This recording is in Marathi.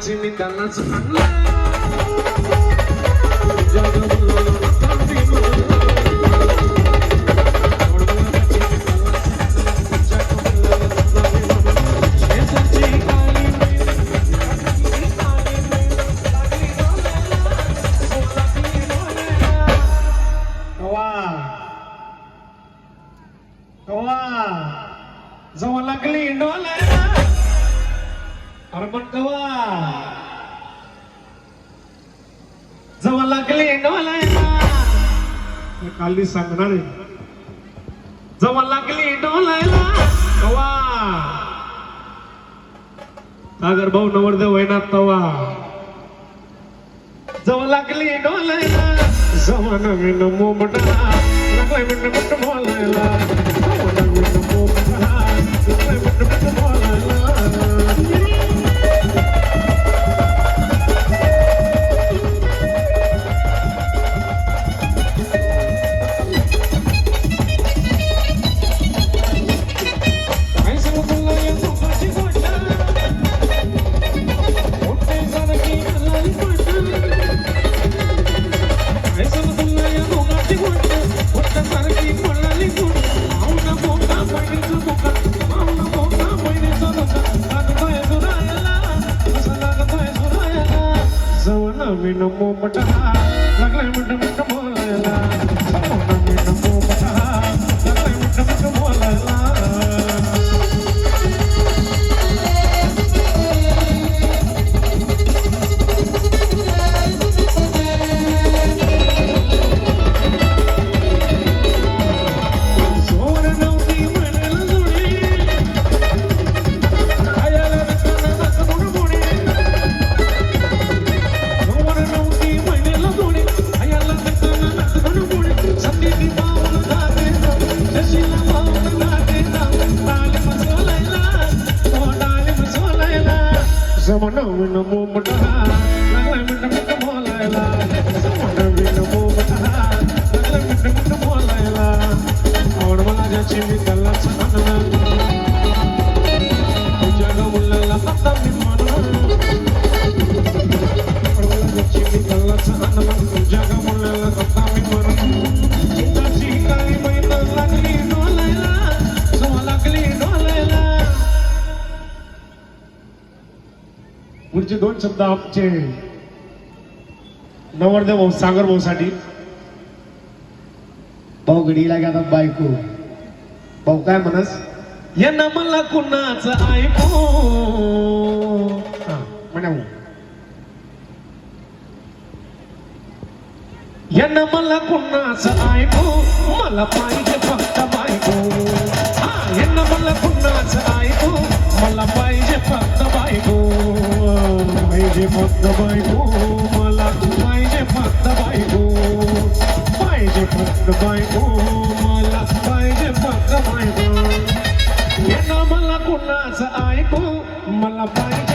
माझ्याची मी त्यांनाच आणलं जग मुलाला तांबी जवा लागली डोलायला अरे पण कवा जवा लागली डोलायला काली सांगणार आहे जवा लागली डोलायला कवा सागर भाऊ नवरदेव वैनाथ तवा जवा लागली डोलायला जवा नवीन मोमटा लागलाय मिठ बोलायला मोमटा लागलाय मिठ बोलायला मोमटा लागलाय मिठ बोलायला नवीन मोमटा लागलाय मिठ बोलायला नवीन मोमटा लागलाय मिठ बोलायला आवड मला ज्याची मी त्यालाच आणलं जग मुलाला आता मी म्हणलं आवड मला ज्याची मी त्यालाच आणलं जग मुलाला आता मी म्हणलं चिंताची काळी मैन लागली डोलायला जवा लागली डोलायला पुढचे दोन शब्द आमचे नवरदेव भाऊ सागर भाऊ साठी भाऊ घडीला गेला बायको भाऊ काय म्हणस यांना मला कुणाच ऐकू म्हणाव यांना मला कुणाच ऐकू मला पाहिजे फक्त बायको यांना मला कुणाच ऐकू मला पाहिजे फक्त बायको पाहिजे फक्त बायको मला पाहिजे फक्त बायको पाहिजे फक्त बायको मला पाहिजे फक्त बायको यांना मला कुणाच ऐकू मला पाहिजे